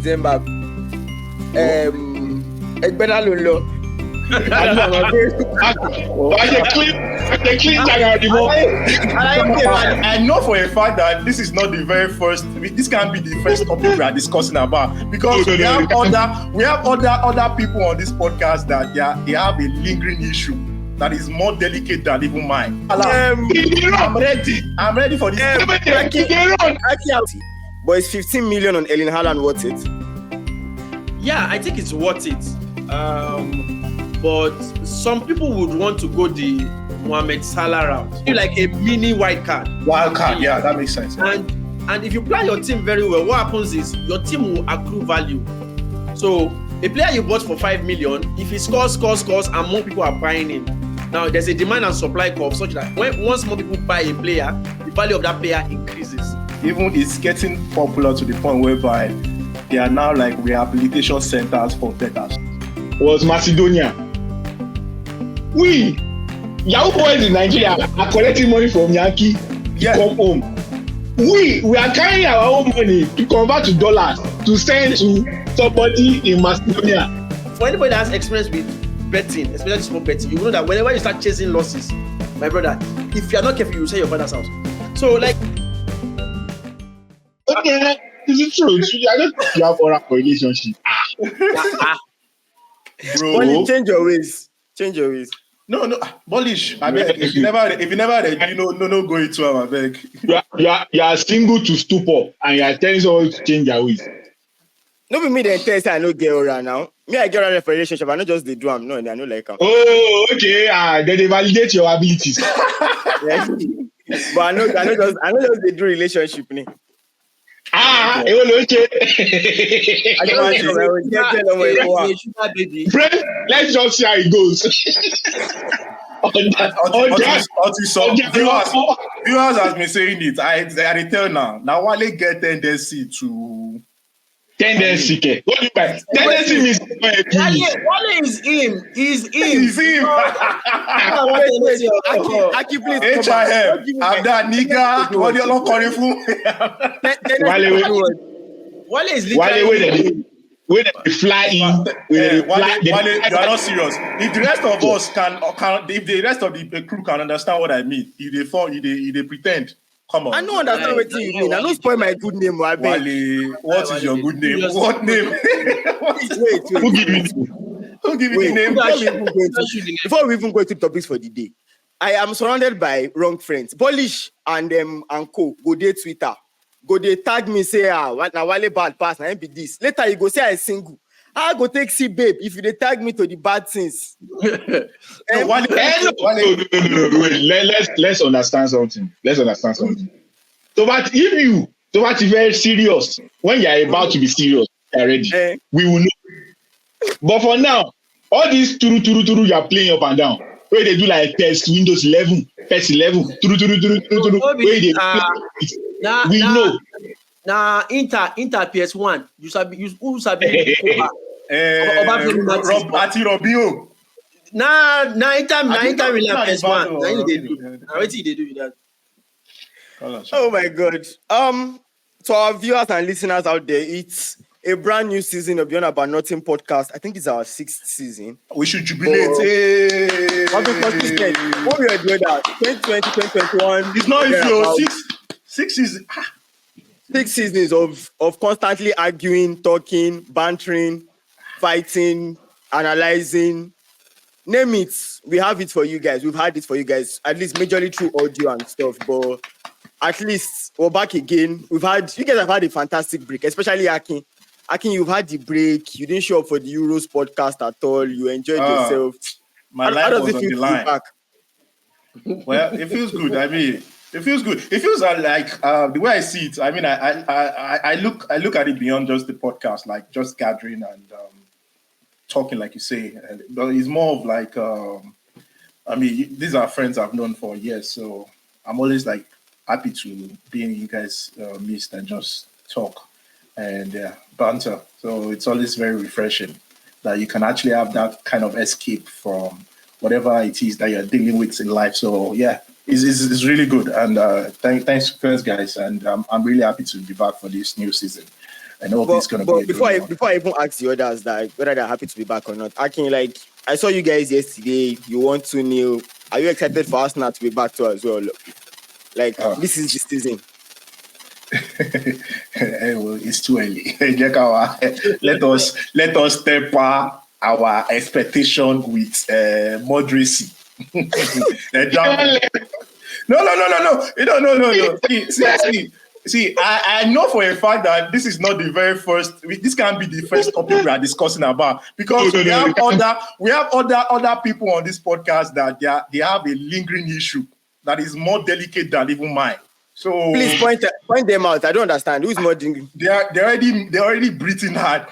December. Egbeda Lolo. I know for a fact that this is not the very first. This can't be the first topic we are discussing about because we have other people on this podcast that they have a lingering issue that is more delicate than even mine. I'm ready for this. But it's 15 million on Erling Haaland worth it? Yeah, I think it's worth it. But some people would want to go the Mohamed Salah route, like a mini wild card. Wild card, yeah, that makes sense. And if you plan your team very well, what happens is your team will accrue value. So a player you bought for 5 million, if he scores, and more people are buying him. Now there's a demand and supply curve such that once more people buy a player, the value of that player increases. Even it's getting popular to the point whereby they are now like rehabilitation centers for bettors. Was Macedonia. We, Yahoo boys in Nigeria are collecting money from Yankee to come home. We are carrying our own money to convert to dollars to send to somebody in Macedonia. For anybody that has experience with betting, especially small betting, you know that whenever you start chasing losses, my brother, if you are not careful, you will sell your father's house. So like, okay, is it true? I don't think you have oral relationship. Bro, Bonnie, change your ways. No, Polish. I beg. If you never, no, go into our beg. You are single to stupor, and you are telling someone to change your ways. No, be me the test. I no get around now. Me, I get around for relationship. I not just the drum. No, I no like them. Oh, okay. Then they validate your abilities. Yes. But I know just the do relationship. Ne? Okay. Friend, let's just see how it goes. Viewers has been saying it. I tell now. Now Wale get tendency to tendency. What do you mean? Tendency means Wale is him. He's him. Aki, please. HIM. I'm that nigga. What do you not calling for? Wale is literally. When they fly in, Wale, you are not serious. If the rest of us can, if the rest of the crew can understand what I mean, if they pretend. Come on. I don't understand what you mean. I don't spoil my good name, Wale. What is your good name? What name? Wait. Who give you the name? Before we even go to topics for the day, I am surrounded by wrong friends. Polish and Co. Go dey Twitter. Go dey tag me, say, what na Wale bad pass, na be this. Later you go say I single. I go take see babe if you dey tag me to the bad things. Wait, let's understand something. So but if you're very serious, when you're about to be serious, you're ready. We will know. But for now, all these turu you're playing up and down. Where they do like test Windows 11, test 11, turu. Where they we know. Now Inter PS1. You sabi who sabi Robinho. Nah, Inter Milan PS1. Now you they do. Now what they do with that? Oh my God. To our viewers and listeners out there, it's a brand new season of Beyond About Nothing podcast. I think it's our 6th season. We should jubilate. What we are doing that 2020, 2021. It's not easy. 6 seasons. 6 seasons of constantly arguing, talking, bantering, fighting, analyzing. Name it. We have it for you guys. We've had it for you guys, at least majorly through audio and stuff. But at least we're back again. You guys have had a fantastic break, especially Akin. Akin, you've had the break. You didn't show up for the Euros podcast at all. You enjoyed yourself. My life was on the line. Back? Well, it feels good. I mean, it feels good. It feels like the way I see it. I mean, I look at it beyond just the podcast, like just gathering and talking, like you say. But it's more of like, I mean, these are friends I've known for years, so I'm always like happy to be in you guys' midst and just talk and banter. So it's always very refreshing that you can actually have that kind of escape from whatever it is that you're dealing with in life. So yeah, it's really good. And thanks guys. And I'm really happy to be back for this new season. I know it's going to be. Before I even ask the others that whether they're happy to be back or not, Akin, like I saw you guys yesterday. You won 2-0. Are you excited for Arsenal to be back to as well? Like this is the season. Well, it's too early. let us temper our expectation with moderacy. No. See, I know for a fact that this is not the very first. This can't be the first topic we are discussing about, because we have other people on this podcast that they have a lingering issue that is more delicate than even mine. So please point them out. I don't understand. Who's more lingering? They're already breathing hard.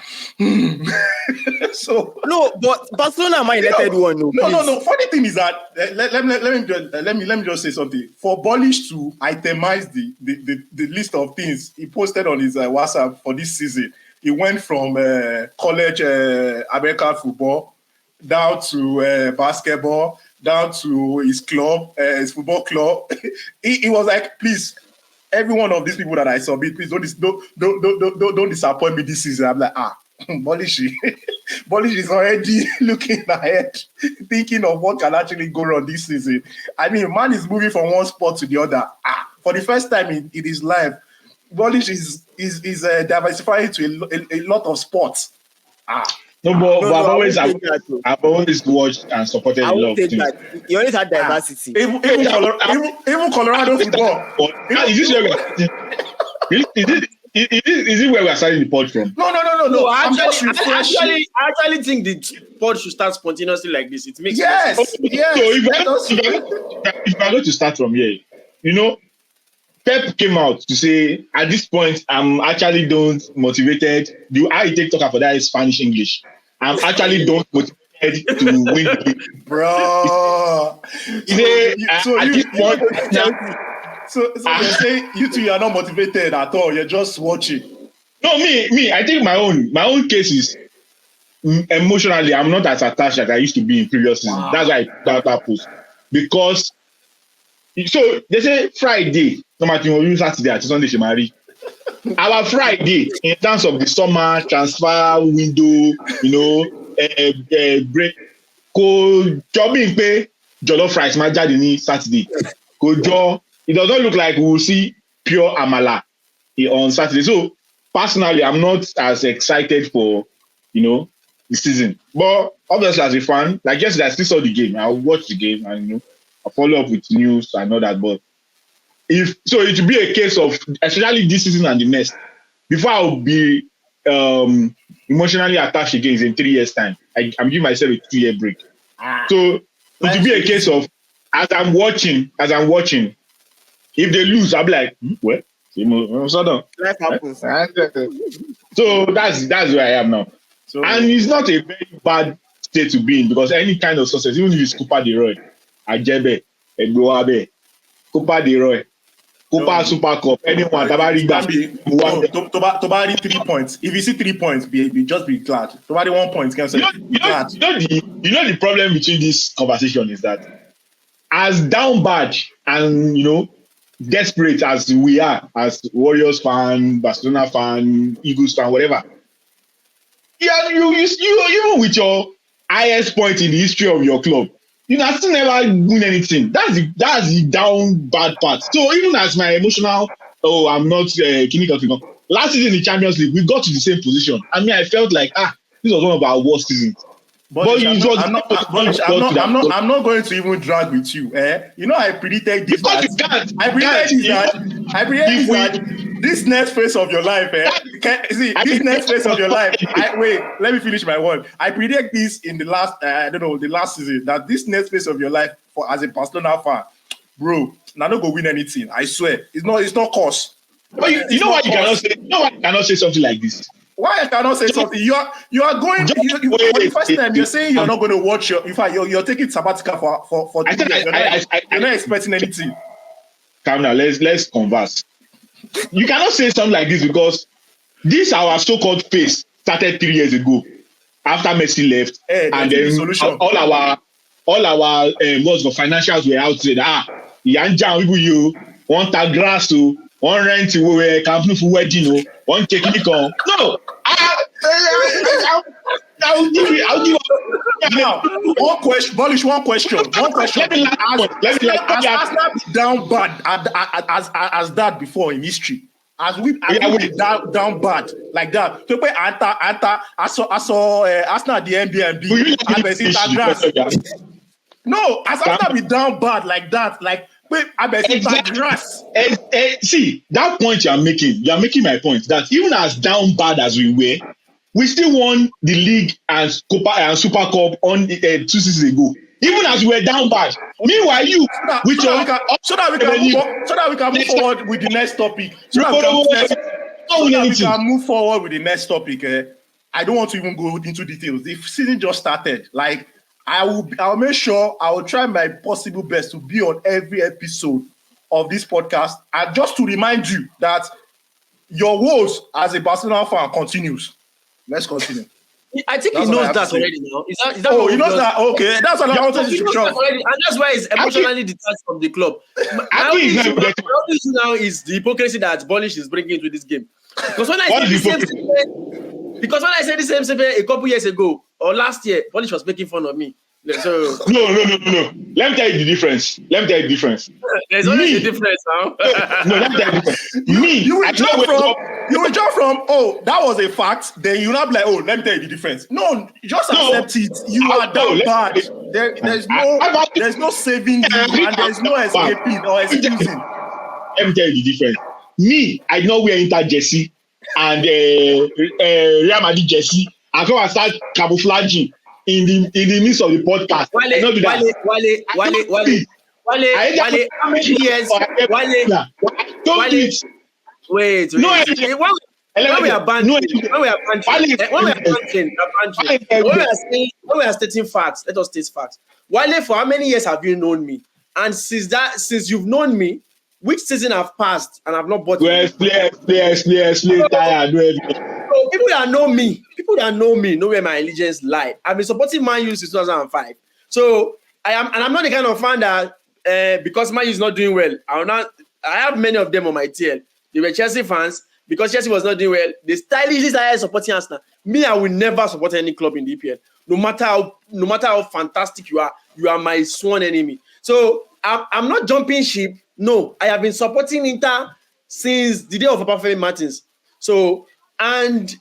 So no, but Barcelona might let one. No. Funny thing is that let me just say something. For Bolish to itemize the list of things he posted on his WhatsApp for this season, he went from college American football down to basketball, down to his club, his football club. He was like, please, every one of these people that I submit, please don't disappoint me this season. I'm like, Bolish is already looking ahead, thinking of what can actually go wrong this season. I mean, man is moving from one sport to the other. For the first time in his life, Bolish is diversifying to a lot of sports. I've always watched and supported a lot of things. You always had diversity. Even Colorado football. Is it where we are starting the pod from? No. I actually think the pod should start spontaneously like this. It makes sense. So if I'm going to start from here, Pep came out to say, at this point, I'm actually don't motivated. How you take talk for that is Spanish English. I'm actually don't motivated to win the game. Bro. So you're saying you two are not motivated at all. You're just watching. No, me. I think my own case is emotionally, I'm not as attached as I used to be in previous seasons. Wow. That's why I got that post. Because so they say Friday, no matter you Saturday at Sunday, she marry. Our Friday, in terms of the summer transfer window, break, ko jobbing pay jollof rice ma jade ni Saturday. It does not look like we will see pure amala on Saturday. So personally, I'm not as excited for the season. But obviously, as a fan, like yesterday, I still saw the game. I watched the game and I follow up with news and all that. But it will be a case of, especially this season and the next, before I'll be emotionally attached again in 3 years' time. I'm giving myself a 2-year break. So it will be a case of, as I'm watching, if they lose, I'll be like, well, life happens. So that's where I am now. So, and it's not a very bad state to be in, because any kind of success, even if it's Copa del Rey, Ajebe, Egboabe, Copa del Rey, Copa Super Cup, anyone, Tabari 3 points. If you see 3 points, just be glad. Tabari 1 point, can say glad. The problem between this conversation is that as down bad and desperate as we are, as Warriors fan, Barcelona fan, Eagles fan, whatever. Yeah, you even with your highest point in the history of your club, you still never win anything. That's the down bad part. So even as my emotional, I'm not clinical. Last season in the Champions League, we got to the same position. I mean, I felt like this was one of our worst seasons. But I'm not going to even drag with you. I predicted this. Because you can't. I predicted that this next phase of your life. This next phase of your life. Wait, let me finish my word. I predict this in the last, the last season, that this next phase of your life, as a Barcelona fan, bro, now not go win anything. I swear, it's not cost. But you know why you cannot say? You know why you cannot say something like this? Why I cannot say something? You are going for the first time. You're saying you're not going to watch your. In fact, you're taking sabbatical for 2 years. You're not expecting anything. Come now, let's converse. You cannot say something like this, because this our so-called phase started 3 years ago after Messi left, and then all our what's the financials were out there. Yanja people you want a grass to one rent we company for wedding, one technique. No, I'll give you. Now, one question. Let me Arsenal be down bad as that before in history. As we down bad like that. So when I saw Arsenal the NBA. No, as Arsenal be down bad like that, like I bet it's grass. See that point you are making my point that even as down bad as we were, we still won the league and Copa and Super Cup on 2 seasons ago. Even as we were down bad. Meanwhile, so that we can move forward with the next topic. So that we can move forward with the next topic. I don't want to even go into details. The season just started. Like I'll make sure I will try my possible best to be on every episode of this podcast, and just to remind you that your woes as a Barcelona fan continues. Let's continue. I think he knows that already now. Is that he knows that? Okay, that's what I wanted to show. And that's why he's emotionally detached from the club. My only issue now is the hypocrisy that Bolish is bringing into this game. Because when I said the same a couple years ago or last year, Bolish was making fun of me. So no. Let me tell you the difference. There's always a difference now. No, let me tell you the difference. You will jump from that was a fact. Then you not be like, let me tell you the difference. No, just accept it. You are down bad. There's no saving you, and there's no escaping or excusing. Let me tell you the difference. Me, I know wear Inter jersey and Real Madrid jersey. I go and start camouflaging in the midst of the podcast. Wale, how many years? Wait. When we are bantering, when we are stating facts, let us state facts. Wale, for how many years have you known me? And since you've known me, which season have passed and I've not bought you? Players, tired. So people that know me know where my allegiance lie. I've been supporting Man U since 2005. So I'm not the kind of fan that because Man U is not doing well, I have many of them on my TL. They were Chelsea fans. Because Chelsea was not doing well, they stylishly started supporting Arsenal. Me, I will never support any club in the EPL. No matter how fantastic you are my sworn enemy. So I'm not jumping ship. No, I have been supporting Inter since the day of Obafemi Martins. So, and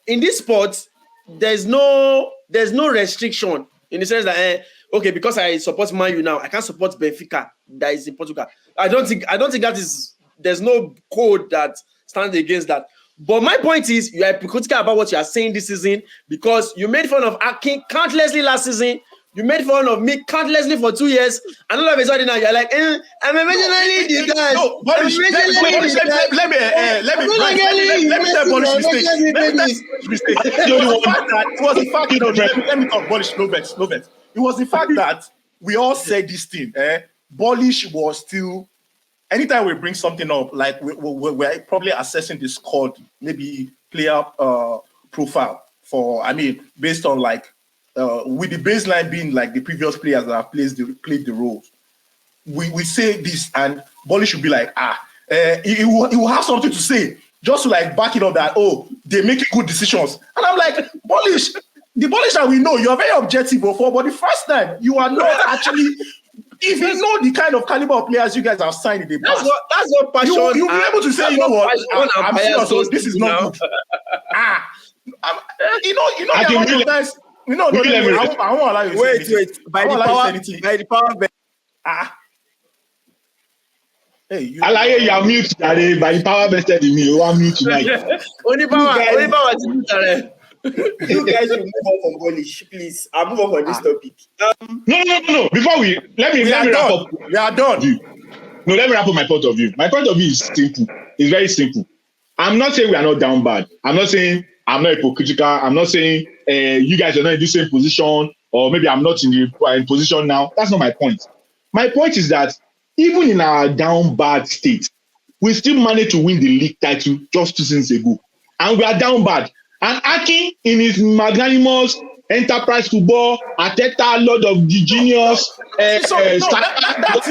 in this sport, there's no restriction in the sense that okay, because I support Man U now, I can't support Benfica that is in Portugal. I don't think that is. There's no code that stands against that. But my point is, you are hypocritical about what you are saying this season because you made fun of Akin countlessly last season. You made fun of me countlessly for 2 years, and all of a sudden now you're like, I'm emotionally detached. No, let me tell Polish mistake. It was the fact that let me talk Polish, no vex. It was the fact that we all said this thing. Polish was still. Anytime we bring something up, like we're probably assessing the squad, maybe player profile based on like with the baseline being like the previous players that have played the roles. We say this, and Bolly should be like, he will have something to say just to like back it up that they make good decisions, and I'm like, Bollish, the Bollish that we know, you are very objective before, but the first time you are not actually. If you know the kind of caliber of players you guys have signed in the past, that's what passion. You'll be able to say, you know what, I'm serious, so this is not good. I won't allow you to say wait. By the power. Hey, you are mute today. By the power vested in me, you are mute tonight. Only power to mute today. You guys will move on from Polish, please. I'll move on from this topic. No. Before let me wrap up. We are done. No, let me wrap up my point of view. My point of view is simple. It's very simple. I'm not saying we are not down bad. I'm not saying I'm not hypocritical. I'm not saying you guys are not in the same position, or maybe I'm not in position now. That's not my point. My point is that even in our down bad state, we still managed to win the league title just 2 seasons ago, and we are down bad. And Akin, in his magnanimous Enterprise Football, Ateta, Lord of the Genius. That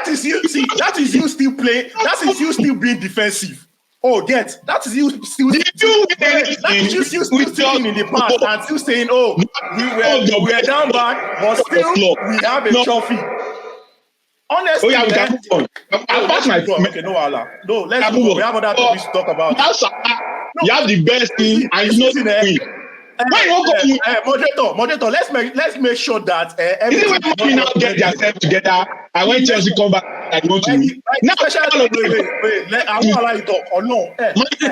is you. See, that is you still playing. That is you still being defensive. Oh, that is you still. That is you still sticking in the past and still saying, "Oh, we are down bad, but still we have a trophy." Honestly, we can move on. Okay, no, Allah. No, let's move on. We have other topics to talk about. You have the best team, and you know. Moderator, let's make sure that everyone now get themselves together. And when Chelsea come back, I want to win. Now, wait. I won't allow you to talk. Or no, I won't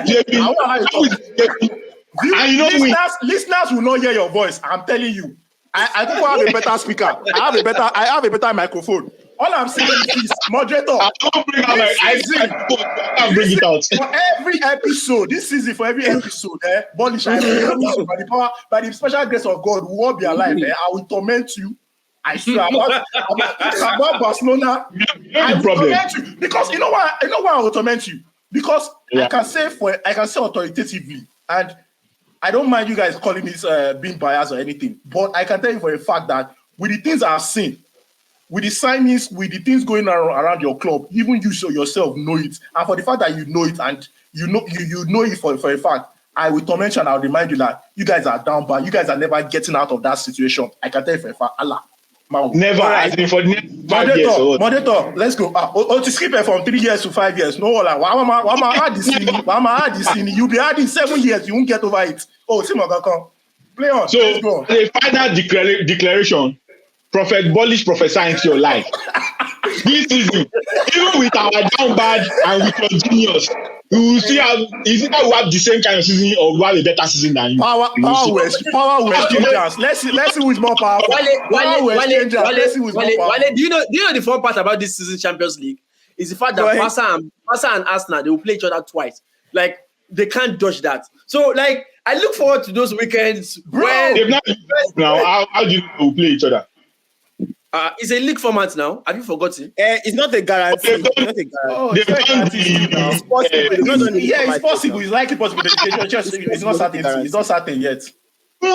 allow you to talk. Listeners will not hear your voice. I'm telling you. I think I have a better speaker. I have a better microphone. All I'm saying is, moderator, I'll bring it out. For every episode, this season, for every episode, Bolish, by the special grace of God, we will be alive. I will torment you. I swear about Barcelona. I will torment you because you know why I will torment you, because I can say authoritatively, and I don't mind you guys calling this being biased or anything, but I can tell you for a fact that with the things I've seen, with the signings, with the things going around your club, even you yourself know it. And for the fact that you know it and you know it for a fact, I will torment you and I'll remind you that you guys are down bad. You guys are never getting out of that situation. I can tell you for a fact. Allah. Never. Right. I think for 5 years. Moderator, let's go. To skip it from 3 years to 5 years. No, like, why add this scene? You'll be adding 7 years. You won't get over it. Oh, Simoga, come. Play on. So, let's go. The final declaration. Prophet Bolish prophesy into your life. This season, even with our down bad and with your genius, we will see is it that we have the same kind of season or we have a better season than you? Power will exchange us. Let's see who is more powerful. Wale, do you know the fun part about this season Champions League is the fact that Barca and Arsenal, they will play each other twice. Like, they can't dodge that. So, like, I look forward to those weekends. Bro, they've not now. How do you play each other? It's a league format now. Have you forgotten? It's not a guarantee. It's possible. Yeah, it's possible. It's likely possible. It's not certain. It's not certain yet. No.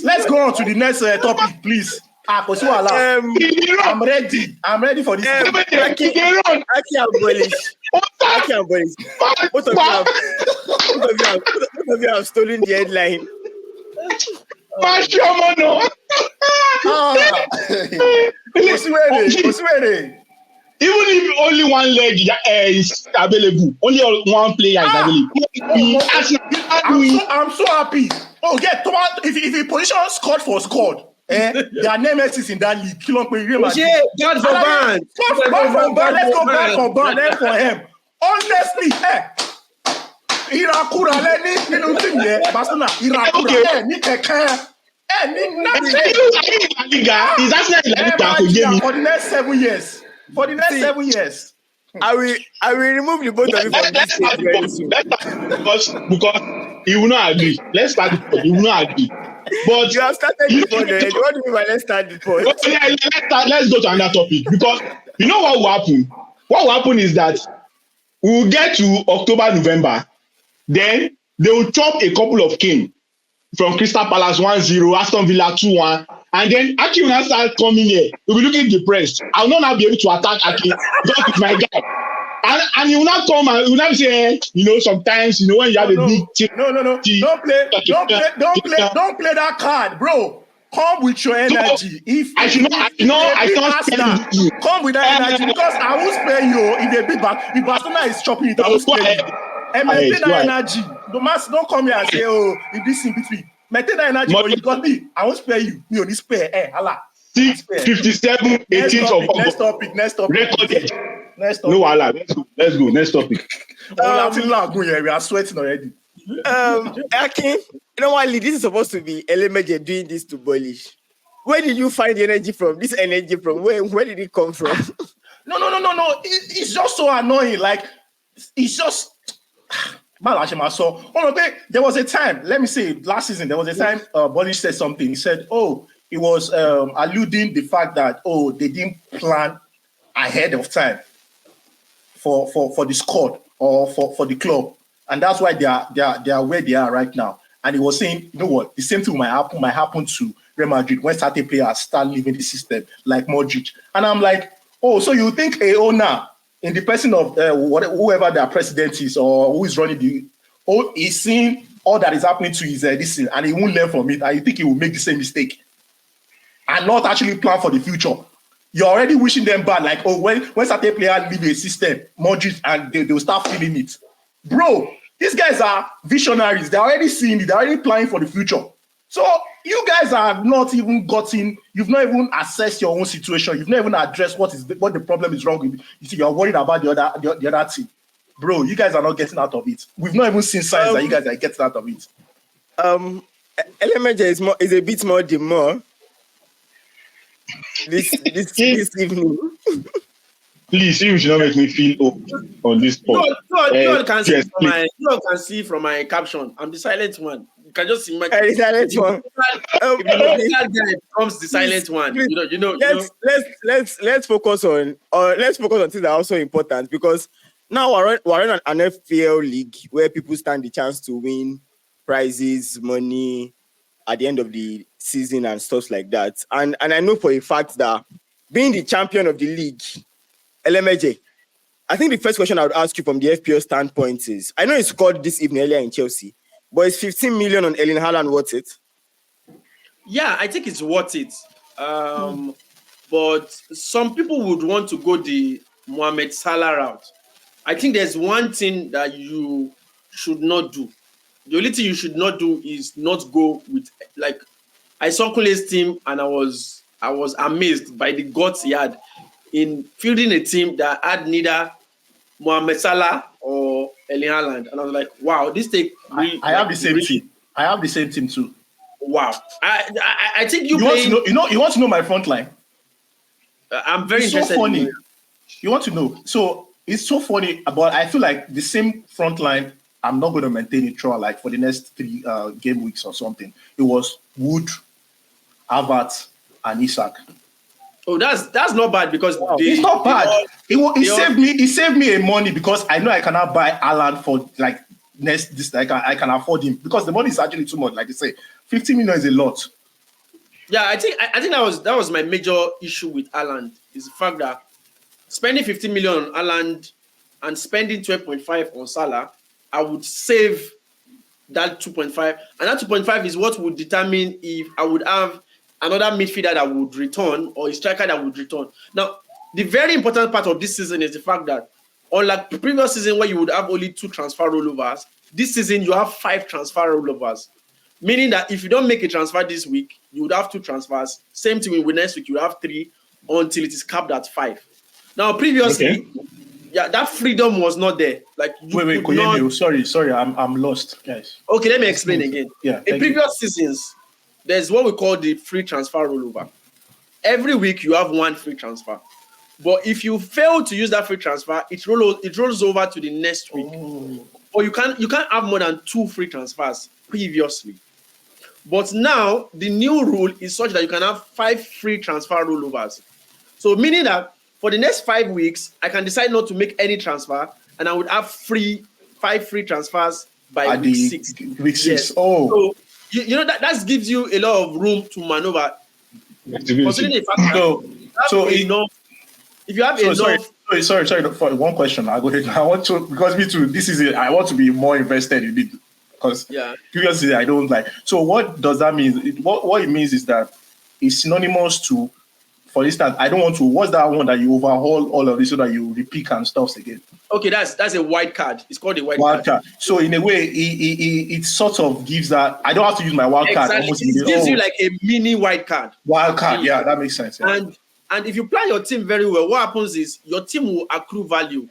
Let's go on to the next topic, please. I'm ready for this. Aki and Boris. Both of you have stolen the headline. Even if only one leg is available, only one player is available. I'm so happy. Oh, yeah, if he position scored for scored, their nemesis in that league. God for ban. Let's go back for ban. Let's for him. Honestly, Irakura nínú team yẹn Barcelona Irakura ní kẹ̀kẹ́ ní Liga is actually like for the next 7 years. For the next 7 years. I will remove the both of you from this stage very soon. Because he will not agree. Let's start the point. He will not agree. But you have started the point already. What do you mean by let's start the point? Let's go to another topic, because you know what will happen? What will happen is that we will get to October, November. Then they will chop a couple of king from Crystal Palace 1-0, Aston Villa 2-1, and then Aki will now start coming here. We'll be looking depressed. I will not be able to attack Aki just with my guy. And he will not come and he will not say, sometimes, when you have a big team. No. Don't play that card, bro. Come with your energy. Come with that energy, because I will spare you if Barcelona is chopping it. I will spare you. And maintain that energy. Don't come here and say, in this in between. Maintain that energy, but you got me. I won't spare you. Me only spare. Allah. 57, 18th of August. Next topic. No, Allah. Let's go. Next topic. We are sweating already. Akin, this is supposed to be Elemeje doing this to Bolish. Where did you find the energy from? This energy from where did it come from? No. It's just so annoying. Like, it's just. There was a time, let me say, last season, there was a time Bolish said something. He said, it was alluding the fact that, they didn't plan ahead of time for the squad or for the club. and that's why they are where they are right now. And he was saying, you know what, the same thing might happen to Real Madrid when certain players start leaving the system, like Modric. And I'm like, oh, so you think a owner in the person of whoever their president is or who is running is seeing all that is happening to his this thing, and he won't learn from it, and you think he will make the same mistake and not actually plan for the future? You're already wishing them bad, like, oh, when certain players leave a system, Modric, and they'll start feeling it. Bro, these guys are visionaries. They're already seeing it. They're already planning for the future. So you guys have not even you've not even assessed your own situation. You've not even addressed what the problem is wrong with. You see, you're worried about the other team. Bro, you guys are not getting out of it. We've not even seen signs that you guys are getting out of it. LMJ is a bit more demure this evening. Please, you should not make me feel old on this point. You all can see from my caption. I'm the silent one. You can just imagine. The silent one. If that guy becomes the silent one, let's focus on things that are also important, because now we're in an FPL league where people stand the chance to win prizes, money at the end of the season and stuff like that. And I know for a fact that being the champion of the league, LMJ, I think the first question I would ask you from the FPL standpoint is, I know he scored this evening earlier in Chelsea, but is 15 million on Erling Haaland worth it? Yeah, I think it's worth it. But some people would want to go the Mohamed Salah route. I think there's one thing that you should not do. The only thing you should not do is not go with, like, I saw Kule's team and I was amazed by the guts he had in fielding a team that had neither Mohamed Salah or Erling Haaland. And I was like, wow, this take... I have the same team. I have the same team too. Wow. I think you want to know my front line? I'm very interested. So funny. You want to know? So it's so funny, but I feel like the same front line, I'm not going to maintain it throughout, like for the next 3 game weeks or something. It was Wood, Havertz, and Isak. Oh, that's not bad, because it's not bad. It saved me a money, because I know I cannot buy Haaland for like I can afford him, because the money is actually too much. Like they say, 50 million is a lot. Yeah, I think that was my major issue with Haaland, is the fact that spending 50 million on Haaland and spending 12.5 on Salah, I would save that 2.5, and that 2.5 is what would determine if I would have another midfielder that would return or a striker that would return. Now, the very important part of this season is the fact that, unlike the previous season where you would have only 2 transfer rollovers, this season you have 5 transfer rollovers. Meaning that if you don't make a transfer this week, you would have 2 transfers. Same thing with next week, you have 3 until it is capped at 5. Now, previously, that freedom was not there. Like, wait, sorry, I'm lost, guys. Okay, let me explain again. Yeah. In previous seasons, there's what we call the free transfer rollover. Every week you have 1 free transfer. But if you fail to use that free transfer, it rolls over to the next week. Or you can't have more than 2 free transfers previously. But now the new rule is such that you can have 5 free transfer rollovers. So meaning that for the next 5 weeks, I can decide not to make any transfer, and I would have 5 free transfers by week 6. Week 6. Yes. Oh. So, you know that gives you a lot of room to maneuver. Considering the fact that if you have enough. Sorry. For one question, I want to, because me too. This is it. I want to be more invested in it, because previously I don't like. So what does that mean? What it means is that it's synonymous to, for instance, I don't want to. What's that one that you overhaul all of this so that you repick and stuff again? Okay, that's a white card. It's called a white card. So in a way, it sort of gives that. I don't have to use my wild card. Almost it gives you like a mini white card. Wild card, yeah, that makes sense. Yeah. And if you plan your team very well, what happens is your team will accrue value.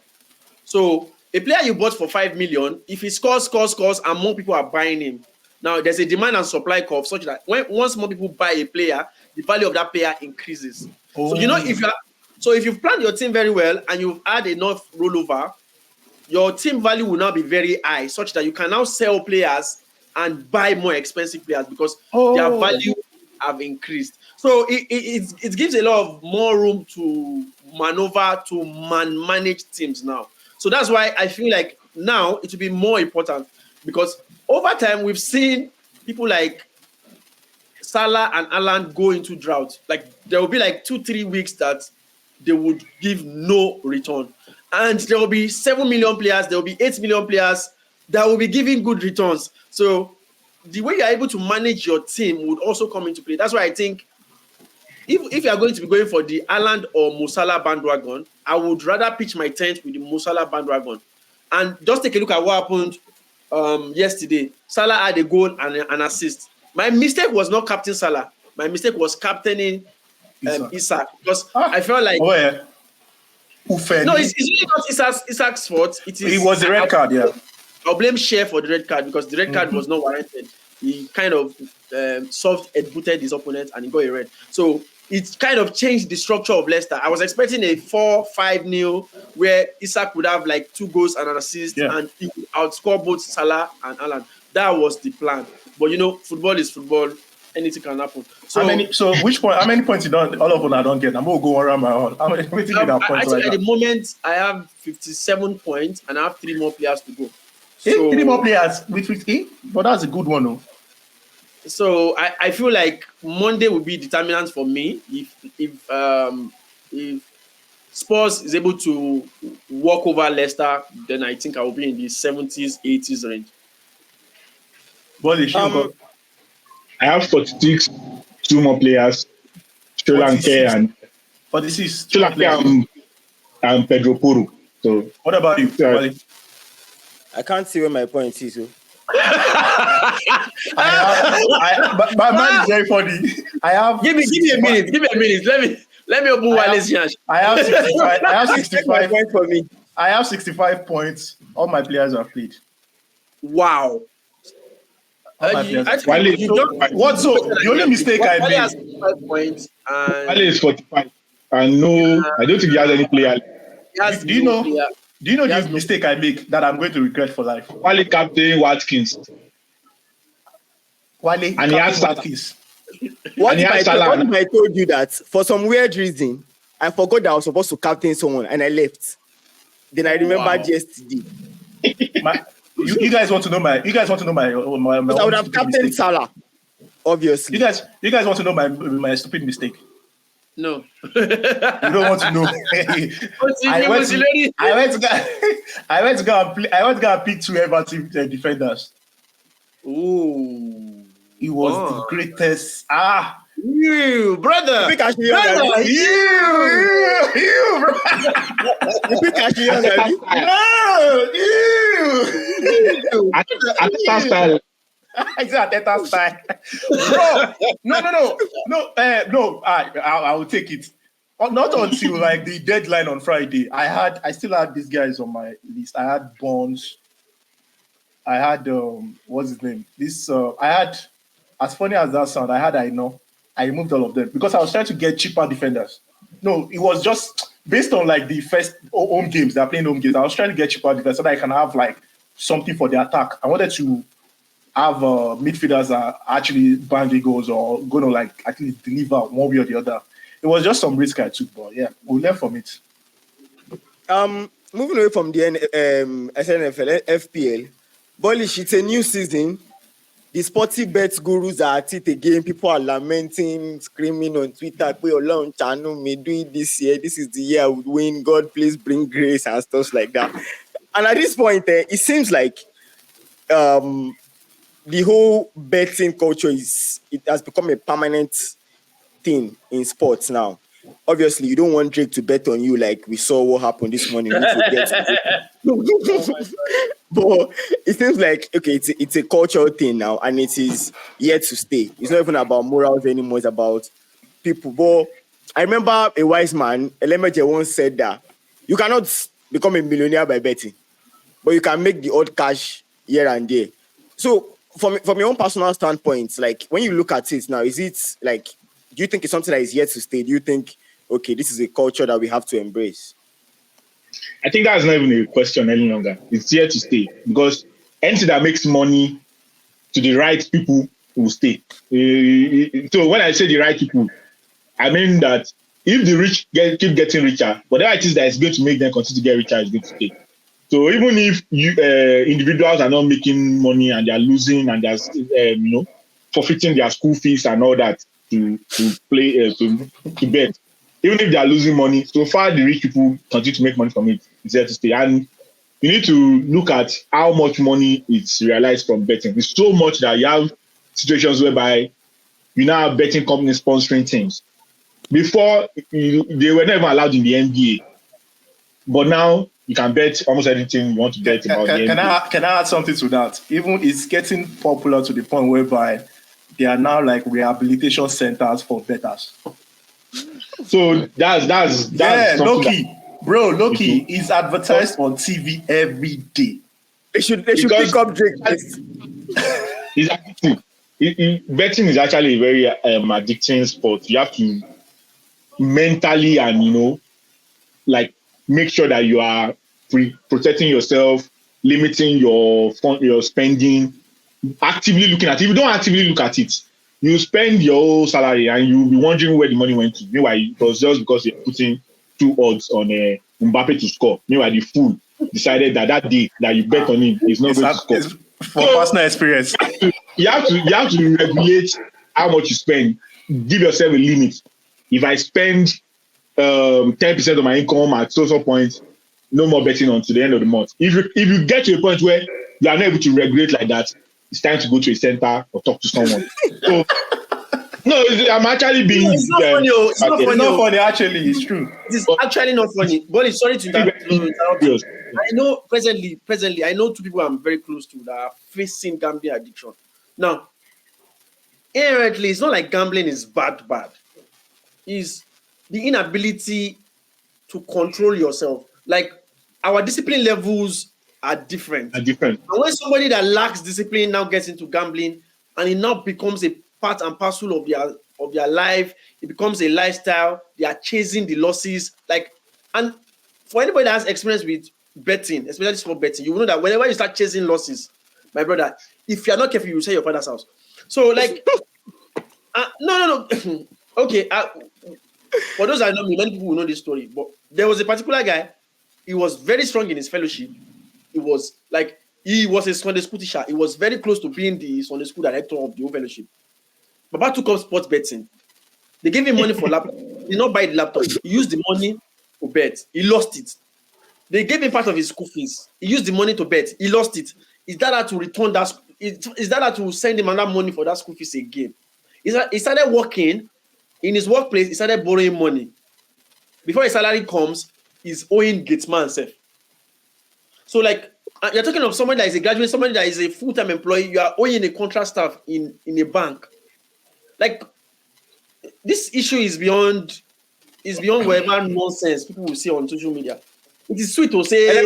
So a player you bought for 5 million, if he scores, and more people are buying him, now there's a demand and supply curve such that once more people buy a player, the value of that player increases. So if you've planned your team very well and you've had enough rollover, your team value will now be very high, such that you can now sell players and buy more expensive players because their value have increased. So it gives a lot of more room to maneuver to manage teams now. So that's why I feel like now it will be more important because over time we've seen people like Salah and Haaland go into drought. Like there will be like 2-3 weeks that they would give no return. And there will be 7 million players, there will be 8 million players that will be giving good returns. So the way you're able to manage your team would also come into play. That's why I think if you are going to be going for the Haaland or Mo Salah bandwagon, I would rather pitch my tent with the Mo Salah bandwagon. And just take a look at what happened yesterday. Salah had a goal and an assist. My mistake was not captain Salah. My mistake was captaining Isak because I felt like no, it's really not Isak's fault. It was the red card, yeah. I'll blame Shea for the red card because the red card was not warranted. He kind of soft-booted his opponent and he got a red. So it kind of changed the structure of Leicester. I was expecting a 4-5-0 where Isak would have like 2 goals and an assist and he would outscore both Salah and Haaland. That was the plan. But football is football. Anything can happen. So how many points you don't? All of them I don't get. I'm gonna go around my own. How many points at the moment I have 57 points and I have 3 more players to go. So, 3 more players with 50? But that's a good one, though. So I feel like Monday will be determinant for me. If Spurs is able to walk over Leicester, then I think I will be in the 70s, 80s range. I have 46, 2 more players, Sri Lanka and 46 Sri Lanka and Pedro Porro. So what about you? I can't see where my point is. So. But mine is very funny. I have. Give me a minute. Give me a minute. Let me open Wale's hands. I have 65. I have 65 points for me. I have 65 points. All my players have played. Wow. The only mistake I made. Has 65 points. Wale is 45. And I don't think he has any player. Do you know the mistake I make that I'm going to regret for life? Wale captain Watkins. And he has Watkins. What if I told you that for some weird reason I forgot that I was supposed to captain someone and I left? Then I remembered yesterday. You guys want to know my I would have captained Salah, obviously. You guys want to know my stupid mistake? No. You don't want to know. I went to go and pick 2 Everton defenders. Ooh. He was the greatest. You, brother. You pick Ashley You pick Ashley Ateta style. Exactly, Ateta style. Bro, no. I will take it. Not until like the deadline on Friday. I still had these guys on my list. I had Bonds. I had what's his name? I had, as funny as that sound, I removed all of them because I was trying to get cheaper defenders. No, it was just based on like the first home games. They're playing home games. I was trying to get cheaper defenders so that I can have like something for the attack. I wanted to have midfielders that are actually banging goals or going to like at least deliver one way or the other. It was just some risk I took, but yeah, we'll learn from it. Moving away from the SNFL, FPL, Bolish, it's a new season. The sporty bets gurus are at it again. People are lamenting, screaming on Twitter, channel may do it this year. This is the year I would win. God, please bring grace and stuff like that. And at this point, it seems like the whole betting culture has become a permanent thing in sports now. Obviously, you don't want Drake to bet on you like we saw what happened this morning. But it seems like, okay, it's a cultural thing now, and it is yet to stay. It's not even about morals anymore, it's about people. But I remember a wise man, Elemeje, once said that you cannot become a millionaire by betting, but you can make the odd cash here and there. So from your own personal standpoint, like when you look at it now, is it like, do you think it's something that is yet to stay? Do you think, okay, this is a culture that we have to embrace? I think that's not even a question any longer. It's here to stay because anything that makes money to the right people will stay. So when I say the right people, I mean that if the rich keep getting richer, whatever it is that is going to make them continue to get richer is going to stay. So even if you individuals are not making money and they are losing and they're forfeiting their school fees and all that to play to bet, even if they are losing money, so far the rich people continue to make money from it. It's there to stay. And you need to look at how much money is realized from betting. It's so much that you have situations whereby you now have betting companies sponsoring teams. Before, they were never allowed in the NBA. But now you can bet almost anything you want to bet about the NBA. Can I add something to that? Even it's getting popular to the point whereby they are now like rehabilitation centers for bettors. So that's Loki. Bro, Loki is advertised on TV every day. They should pick up Drake. Exactly. Betting is actually a very addicting sport. You have to mentally and like make sure that you are protecting yourself, limiting your spending, actively looking at it. If you don't actively look at it, you spend your whole salary and you'll be wondering where the money went to. Meanwhile, it was just because you're putting 2 odds on Mbappe to score. Meanwhile, the fool decided that day that you bet on him is not going to score. For personal experience. You have to regulate how much you spend. Give yourself a limit. If I spend 10% of my income at social point, no more betting until the end of the month. If you get to a point where you are not able to regulate like that, it's time to go to a center or talk to someone. So, no, I'm actually being. It's not funny. It's not funny. Actually, it's true. It's actually not funny. But sorry to interrupt. I know presently, I know 2 people I'm very close to that are facing gambling addiction. Now, inherently, it's not like gambling is bad. It's the inability to control yourself. Like, our discipline levels are different. And when somebody that lacks discipline now gets into gambling and it now becomes a part and parcel of their life, it becomes a lifestyle, they are chasing the losses. And for anybody that has experience with betting, especially sport betting, you will know that whenever you start chasing losses, my brother, if you are not careful, you will sell your father's house. So no. Okay. For those that know me, many people will know this story. But there was a particular guy. He was very strong in his fellowship. He was a Sunday school teacher. He was very close to being the Sunday school director of the whole fellowship. Baba took up sports betting. They gave him money for laptop. He did not buy the laptop. He used the money to bet. He lost it. They gave him part of his school fees. He used the money to bet. He lost it. Is that to return that? Is that to send him another money for that school fees again? He started working in his workplace. He started borrowing money. Before his salary comes, he's owing Gatesman self. So you're talking of somebody that is a graduate, somebody that is a full-time employee. You are owing a contract staff in a bank. This issue is beyond whatever nonsense people will see on social media. It is sweet to say it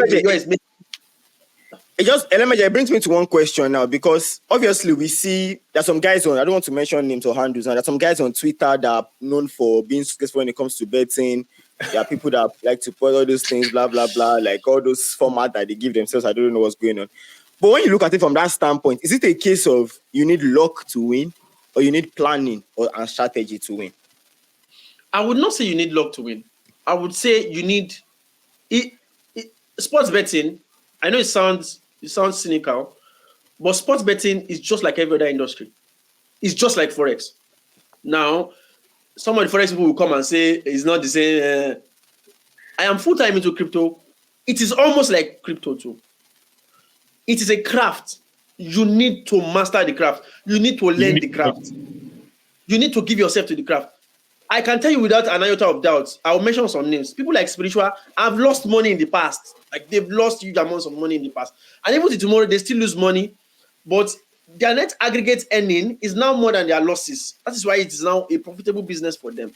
brings me to one question now, because obviously we see there's some guys on, I don't want to mention names or handles, and there's some guys on Twitter that are known for being successful when it comes to betting. There are people that like to put all those things, blah, blah, blah, like all those formats that they give themselves. I don't know what's going on. But when you look at it from that standpoint, is it a case of you need luck to win, or you need planning and strategy to win? I would not say you need luck to win. I would say you need sports betting. I know it sounds cynical, but sports betting is just like every other industry. It's just like Forex. Now, some of the Forex people will come and say it's not the same. I am full-time into crypto. It is almost like crypto too. It is a craft. You need to master the craft. You need to learn the craft. You need to give yourself to the craft. I can tell you without an iota of doubt, I'll mention some names. People like Spiritual have lost money in the past. They've lost huge amounts of money in the past. And even to tomorrow, they still lose money. But their net aggregate earning is now more than their losses. That is why it is now a profitable business for them.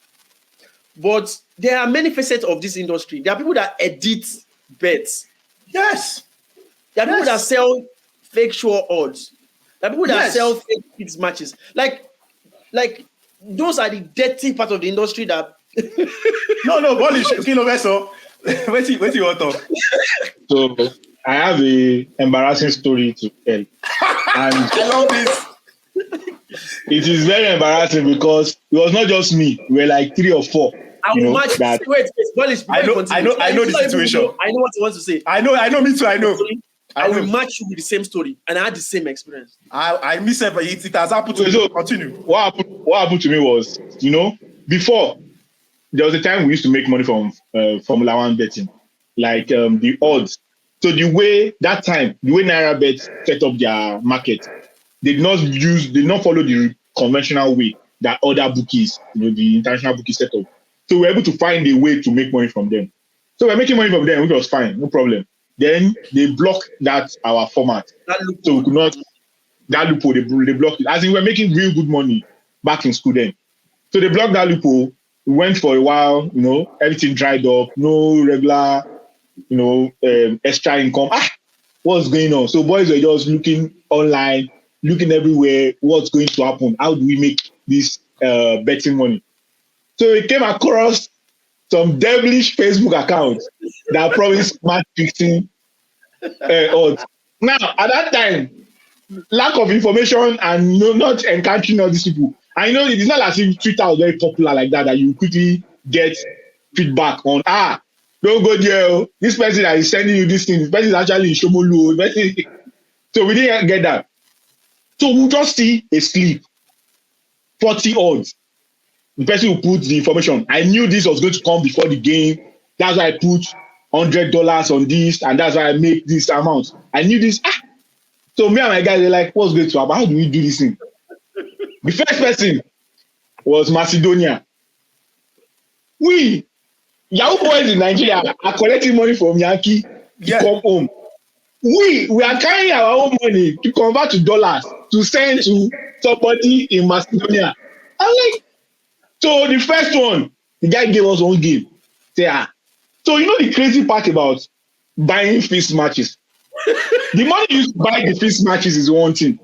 But there are many facets of this industry. There are people that edit bets. Yes. There are people that sell fake sure odds. There are people that sell fake fixed matches. Those are the dirty part of the industry that. No, Polish, Kilomeso. Wait till you want to talk. So I have a embarrassing story to tell. And I love this. It is very embarrassing because it was not just me. We were like 3 or 4 I will match. that. Wait, Polish. I know the situation. I know what you want to say. I know. Me too. I know. I will match you with the same story, and I had the same experience. I miss it, but it has happened to me. So Continue. What happened to me was, before there was a time we used to make money from Formula One betting, like the odds. So the way Naira Bet set up their market, they did not follow the conventional way that other bookies, the international bookies set up. So we were able to find a way to make money from them. So we're making money from them, which was fine, no problem. Then they blocked our format. So we could not, that loophole, they blocked it. As in, we're making real good money back in school then. So they blocked that loophole. We went for a while, everything dried up, no regular, extra income. What's going on? So boys were just looking online, looking everywhere, what's going to happen? How do we make this betting money? So we came across some devilish Facebook accounts that promised match fixing odds. Now, at that time, lack of information and not encountering all these people. I know it is not as if Twitter was very popular like that you quickly get feedback on, don't go there. This person that is sending you this thing, this person is actually in Shomolu. So we didn't get that. So we just see a slip, 40 odds. The person who put the information, I knew this was going to come before the game. That's why I put $100 on this, and that's why I make this amount. I knew this. So me and my guys, they're like, what's going to happen? How do we do this thing? The first person was Macedonia. We, Yahoo boys in Nigeria, are collecting money from Yankee to come home. We are carrying our own money to convert to dollars to send to somebody in Macedonia. I'm like, so the first one, the guy gave us one game. So the crazy part about buying fixed matches. The money you use to buy the fixed matches is one thing.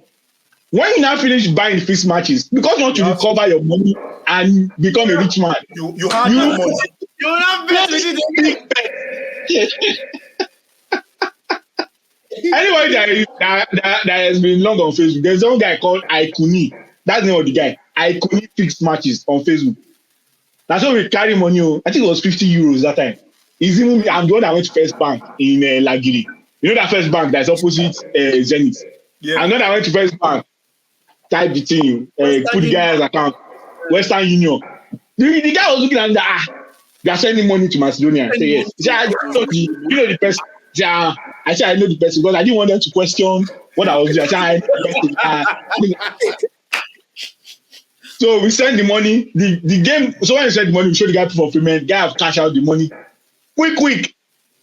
When you now finish buying the fixed matches, because you want to recover your money and become a rich man, you have no money. You will not bet with it. Anybody that has been long on Facebook, there's one guy called Aikuni. That's the name of the guy. Aikuni fixed matches on Facebook. That's why we carry money. I think it was 50 euros that time. I'm the one that went to First Bank in Lagiri. You know that First Bank that's opposite Zenith. Yeah. And then I went to First Bank, type the thing, put the guy's account, Western Union. The guy was looking at that. They are sending money to Macedonia. I say yes. He said, the person. I said I know the person because I didn't want them to question what I was doing. I said I know the person. So we send the money. The game. So when we send the money, we show the guy proof of payment. The guy have cash out the money. Quick.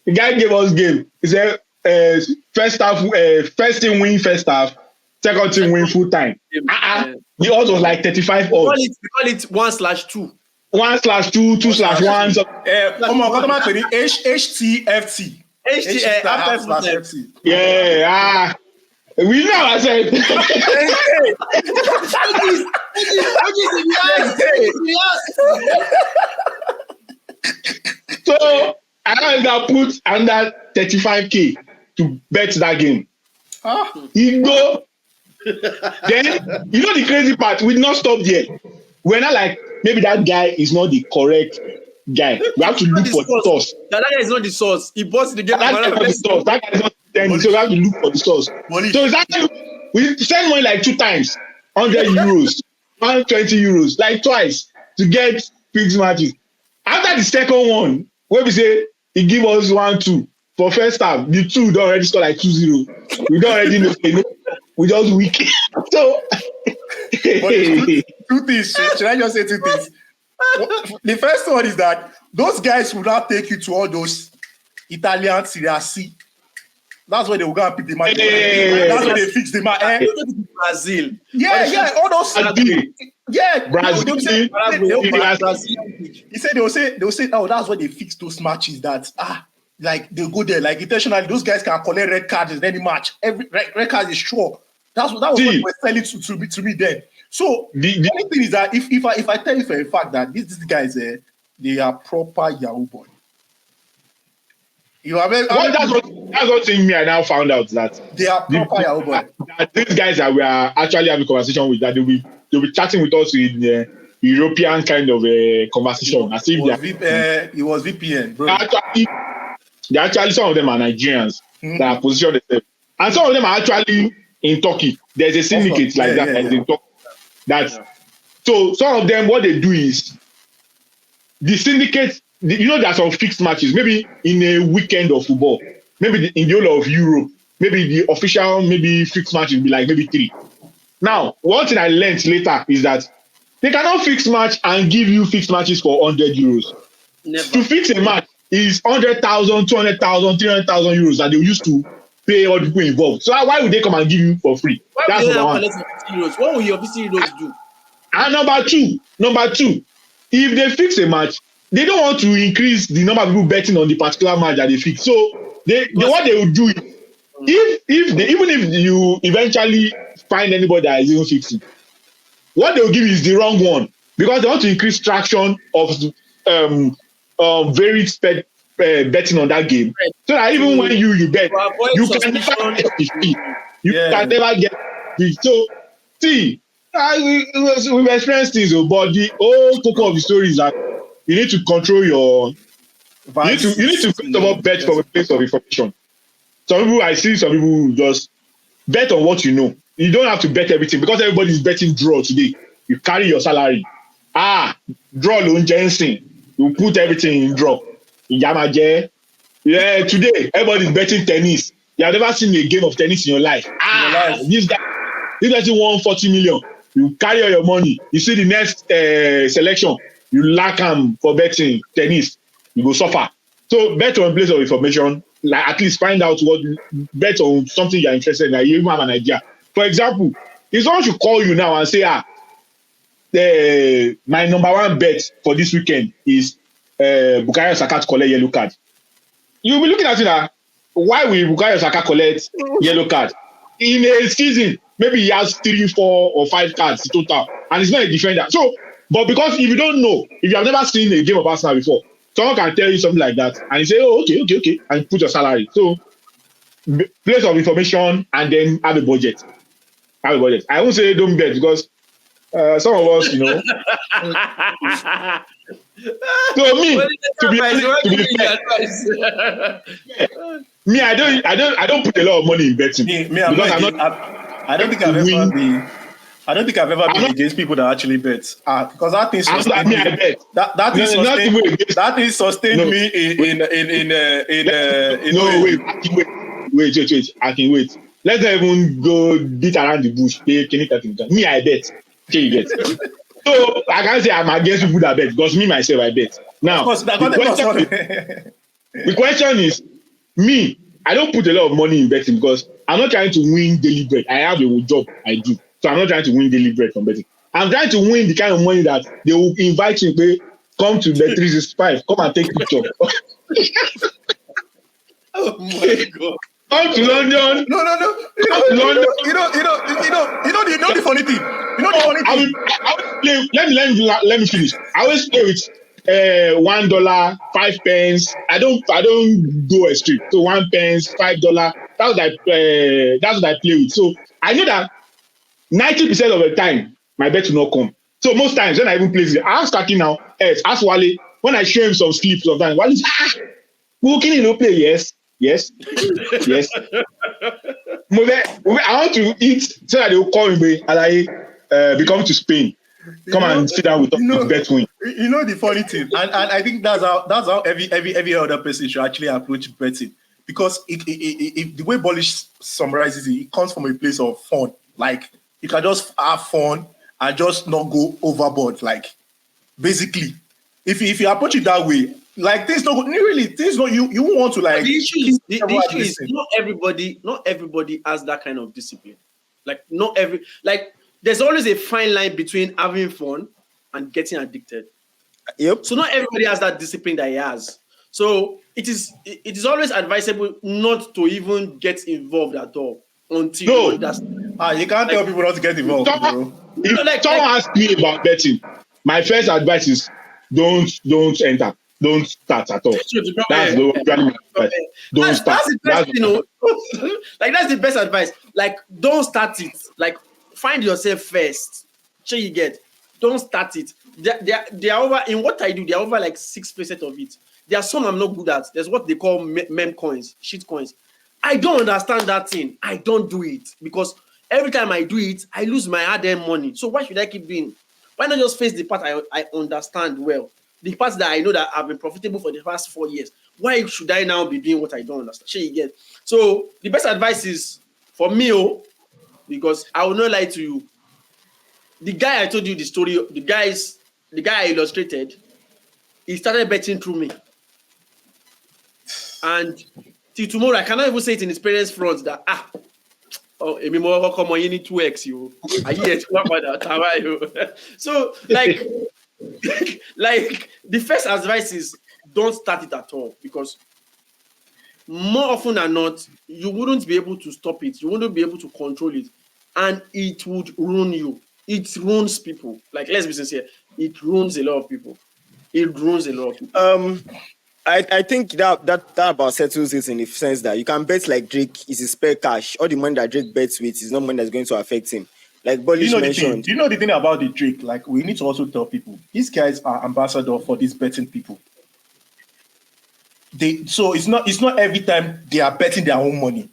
The guy gave us game. He said first team win first half, second team win full time. The odds was like 35 odds. We call it 1/2. 1/2, 2/1. Come on, HTFT. HTFT. Yeah. We know I said. So I now put under 35K to bet that game. He go. Then the crazy part, we did not stop there. We're not like maybe that guy is not the correct guy. We have to look for the source. That guy is not the source. He bought the game. That guy is not the source. That guy is not the so we have to look for the source. So it's actually we send money like 2 times, 100 euros, 120 euros, like twice to get fixed matches. After the second one, where we say he give us 1-2 for first half, the 2 don't already score like 2-0. We don't already know. We just weak. So two things. Should I just say 2 things? The first one is that those guys will not take you to all those Italian Serie C. That's where they will go and pick the match. That's where they fix the match. Brazil. Yeah. All those. Brazil. He said they will say, oh, that's where they fix those matches that like they go there, like intentionally. Those guys can collect red cards in any match. Every red card is sure. That was what they were selling to me then. So the only thing is that if I tell you for a fact that these guys they are proper Yahoo boy. That's what thing me I now found out that they are proper Yahoo boy. That these guys that we are actually having a conversation with, that they'll be chatting with us in European kind of a conversation. As if it was VPN, bro. Actually, some of them are Nigerians that are positioned themselves. And some of them are actually in Turkey. There's a syndicate that is in Turkey. So some of them, what they do is the syndicate, there's some fixed matches, maybe in a weekend of football, maybe in the whole of Europe, maybe the official, maybe fixed match will be like maybe 3. Now, one thing I learned later is that they cannot fix match and give you fixed matches for 100 euros. Never. To fix a match is 100,000, 200,000, 300,000 euros that they used to pay all the people involved. So why would they come and give you for free? That's number one. What will your 50 euros do? And number two, if they fix a match, they don't want to increase the number of people betting on the particular match that they fix. So what they will do is, even if you eventually find anybody that is even fixing, what they will give is the wrong one, because they want to increase traction of very betting on that game. So that even when you bet, you can never get the fee. You can never get the fee. So see, we've experienced things, but the whole cocoa of the story is that you need to control your. You need to first of all bet from a place of information. I see some people who just bet on what you know. You don't have to bet everything, because everybody is betting draw today. You carry your salary. Draw loan Jensen. You put everything in draw. Today everybody is betting tennis. You have never seen a game of tennis in your life. This person won 40 million. You carry all your money. You see the next selection, you lack them for betting tennis. You go suffer. So bet on a place of information. Like, at least find out bet on something you're interested in. Like, you even have an idea. For example, if someone should call you now and say, my number one bet for this weekend is Bukayo Saka to collect yellow card. You'll be looking at it now. Why will Bukayo Saka collect yellow card? In a season, maybe he has 3, 4, or 5 cards total, and he's not a defender. So, but because if you don't know, if you have never seen a game of Arsenal before, someone can tell you something like that, and you say, okay, and put your salary. So, place of information, and then have a budget. I won't say don't bet, because some of us, So me, I don't put a lot of money in betting. I don't think I've ever been against people that actually bet. Because that thing sustained me. That thing sustained me Wait. I can wait. Let's not even go beat around the bush. Me, I bet. Okay, you get. So I can't say I'm against people that bet, because me myself I bet. Now the question is, me, I don't put a lot of money in betting, because I'm not trying to win daily bread. I have a job I do, so I'm not trying to win daily bread from betting. I'm trying to win the kind of money that they will invite you to come to the 365, come and take picture. Oh my God. Come to London. No. London. You know the funny thing. Let me finish. I always play with $1, 5 pence. I don't go extreme. So 1 pence, $5. That's what I play with. So I know that 90% of the time my bet will not come. So most times when I even play it, I ask Kaki now, ask Wale, when I show him some sleep sometimes, Wale says, can you play? Yes. I want to eat, so that they will call me and I become to Spain. Come and sit down with bet win. You know the funny thing, and I think that's how every other person should actually approach betting, because the way Polish summarizes it comes from a place of fun. Like, you can just have fun and just not go overboard. Like, basically, if you approach it that way, like, you want to, like. The issue is not everybody has that kind of discipline. Like, there's always a fine line between having fun and getting addicted. Yep. So not everybody has that discipline that he has. So it is always advisable not to even get involved at all until you understand. You can't tell people not to get involved, bro. If someone asks me about betting, my first advice is don't enter. Don't start at all. That's the don't start. That's the best, like, that's the best advice. Like, don't start it. Like, find yourself first. Sure, you get. Don't start it. They are over in what I do. They are over like 6% of it. There are some I'm not good at. There's what they call meme coins, shit coins. I don't understand that thing. I don't do it because every time I do it, I lose my hard-earned money. So why should I keep doing it? Why not just face the part I understand well? The parts that I know that have been profitable for the past 4 years. Why should I now be doing what I don't understand? Sure, you get. So the best advice is for me, because I will not lie to you. The guy I told you the story, the guy I illustrated, he started betting through me. And till tomorrow, I cannot even say it in his parents' front that Emi mo come on, you need 2x you. Are you here to work for that? So like the first advice is don't start it at all, because more often than not, you wouldn't be able to stop it. You wouldn't be able to control it, and it would ruin you. It ruins people. Like, let's be sincere, it ruins a lot of people. I think that about settles it in the sense that you can bet like Drake is his spare cash. All the money that Drake bets with is not money that's going to affect him. Like Bullish mentioned. Do you know the thing about the Drake? Like, we need to also tell people, these guys are ambassador for these betting people. So it's not every time they are betting their own money.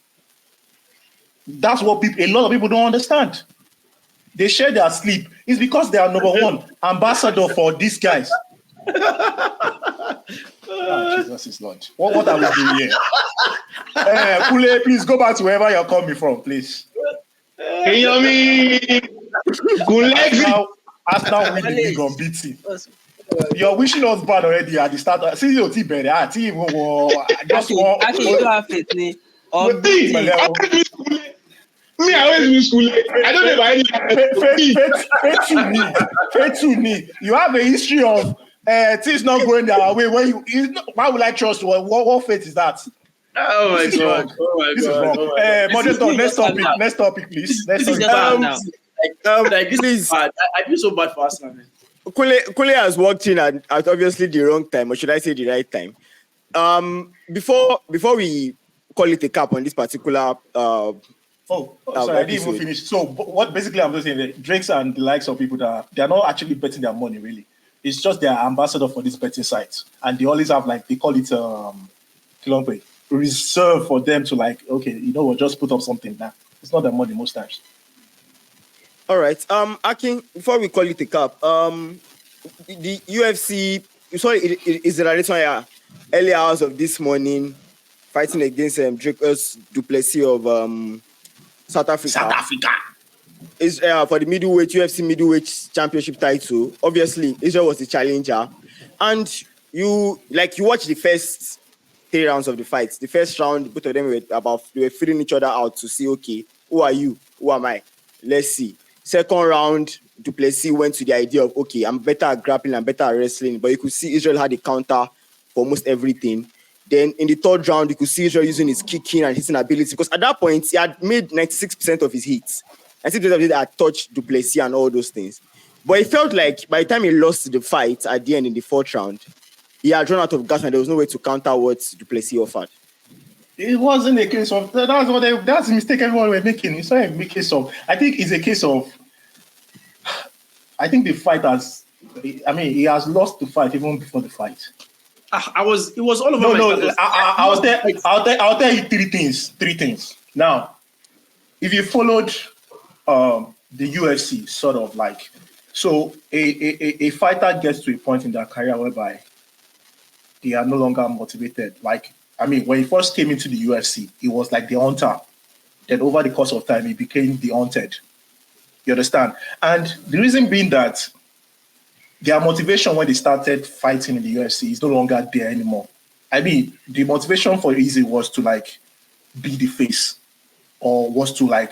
That's what a lot of people don't understand. They share their sleep. It's because they are number one ambassador for these guys. Jesus is Lord. What are we doing here? Kule, please go back to wherever you're coming from, please. Hey, Yomi! Arsenal win the league unbeaten. You're wishing us bad already at the start. See your team better. Actually, you have faith. Me, I always miss school. I don't know about any. You have a history of things not going their way. Why would I trust you? What faith is that? Oh my God! This is wrong. Moderator, next topic, please. This is bad now. Like this is bad. I feel so bad for us, man. Kule has walked in at obviously the wrong time, or should I say the right time? Before we call it a cap on this particular sorry, I didn't even finish. So what basically I'm just saying that Drakes and the likes of people that they're not actually betting their money really. It's just their ambassador for this betting sites. And they always have they call it reserve for them to okay, we'll just put up something now. It's not their money most times. All right. Akin, before we call it a cap, the UFC, sorry, is the right early hours of this morning fighting against Drake du Plessis of South Africa. Is for the UFC middleweight championship title. Obviously, Israel was the challenger, and you watch the first 3 rounds of the fight. The first round, both of them were feeling each other out to see, okay, who are you? Who am I? Let's see. Second round, du Plessis went to the idea of, okay, I'm better at grappling, I'm better at wrestling, but you could see Israel had a counter for almost everything. Then in the third round, you could see Israel using his kicking and hitting ability, because at that point, he had made 96% of his hits. 96% of his hits had touched du Plessis and all those things. But it felt like by the time he lost the fight at the end in the fourth round, he had run out of gas and there was no way to counter what du Plessis offered. It wasn't a case of that's the mistake everyone were making. It's not a case of. I think it's a case of. I think the fight he has lost the fight even before the fight. It was all over. I'll tell you three things. Now, if you followed the UFC, sort of so a fighter gets to a point in their career whereby they are no longer motivated. When he first came into the UFC, he was like the hunter. Then over the course of time, he became the hunted. You understand? And the reason being that their motivation when they started fighting in the UFC is no longer there anymore. The motivation for Izzy was to be the face, or was to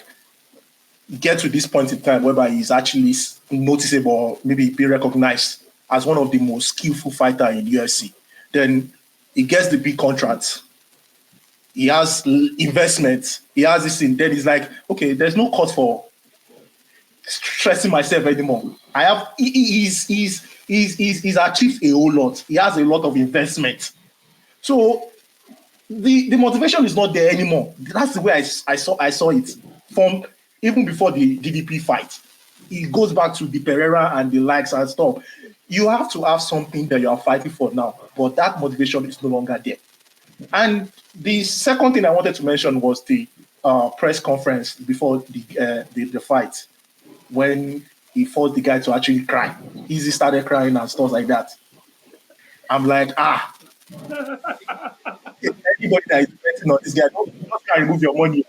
get to this point in time whereby he's actually noticeable, or maybe be recognized as one of the most skillful fighters in the UFC. Then he gets the big contracts. He has investments. He has this thing. Then he's like, okay, there's no cause for stressing myself anymore. He's achieved a whole lot. He has a lot of investment. So the motivation is not there anymore. That's the way I saw it from even before the DDP fight. it goes back to the Pereira and the likes and stuff. You have to have something that you are fighting for now, but that motivation is no longer there. And the second thing I wanted to mention was the press conference before the fight, when he forced the guy to actually cry. Easy started crying and stuff like that. I'm like, anybody that is betting on this guy, don't remove your money.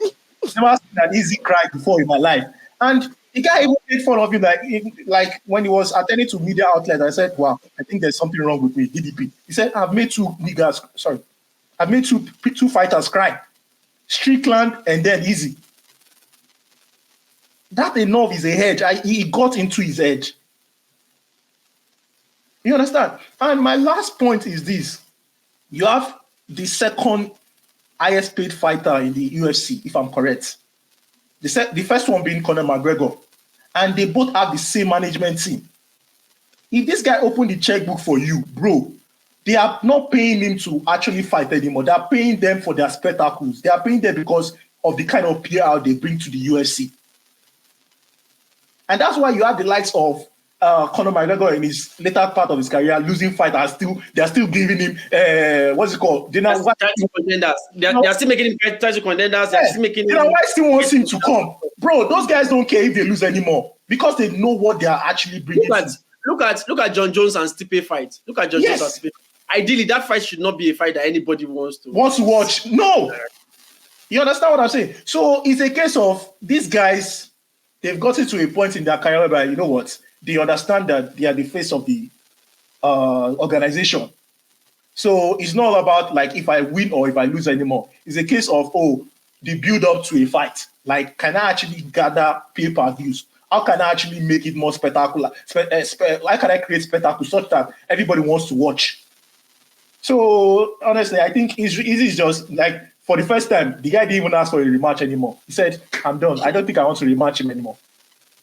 I've never seen an Easy cry before in my life. And the guy even made fun of him, like when he was attending to media outlets. I said, wow, I think there's something wrong with me, DDP. He said, I've made two fighters cry. Strickland and then Easy. That enough is a hedge. He got into his edge. You understand? And my last point is this. You have the second highest paid fighter in the UFC, if I'm correct. The first one being Conor McGregor. And they both have the same management team. If this guy opened the checkbook for you, bro, they are not paying him to actually fight anymore. They are paying them for their spectacles. They are paying them because of the kind of PR they bring to the UFC. And that's why you have the likes of Conor McGregor in his later part of his career losing fight, and they're still giving him what's it called? Contenders. They're still making him title contenders. They're still making him. Why still wants him to come, bro? Those guys don't care if they lose anymore because they know what they are actually bringing. Look at John Jones and Stipe fight. Look at John Jones and Stipe. Ideally, that fight should not be a fight that anybody wants to watch. No, you understand what I'm saying? So it's a case of these guys. They've gotten to a point in their career where, you know what, they understand that they are the face of the organization. So it's not about like if I win or if I lose anymore. It's a case of, the build up to a fight. Like, can I actually gather pay-per-views? How can I actually make it more spectacular? How can I create spectacle such that everybody wants to watch? So honestly, I think Easy is just like, for the first time, the guy didn't even ask for a rematch anymore. He said, I'm done. I don't think I want to rematch him anymore.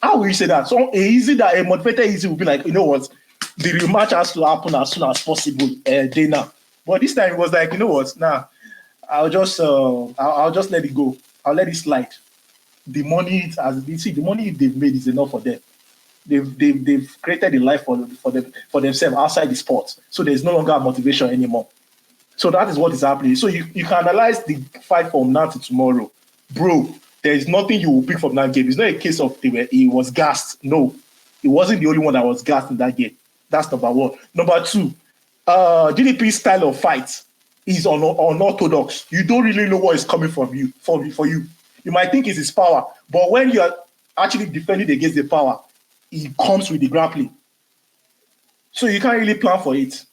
How will you say that? So a motivated Easy will be like, you know what? The rematch has to happen as soon as possible, day now. But this time it was like, you know what? Nah, I'll just let it go. I'll let it slide. The money, the money they've made is enough for them. They've created a life for themselves outside the sport. So there's no longer a motivation anymore. So that is what is happening. So you can analyze the fight from now to tomorrow. Bro, there is nothing you will pick from that game. It's not a case of he was gassed. No, he wasn't the only one that was gassed in that game. That's number one. Number two, DDP's style of fight is unorthodox. You don't really know what is coming from you for you. You might think it's his power, but when you are actually defending against the power, it comes with the grappling. So you can't really plan for it.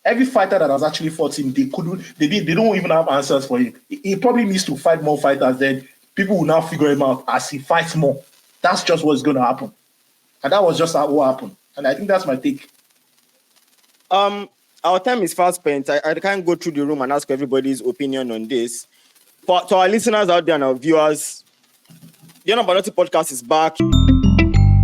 Every fighter that has actually fought him, they don't even have answers for him. He probably needs to fight more fighters, then people will now figure him out as he fights more. That's just what's going to happen. And that was just what happened. And I think that's my take. Our time is fast spent. I can't go through the room and ask everybody's opinion on this. To our listeners out there and our viewers, the Unabanotti podcast is back.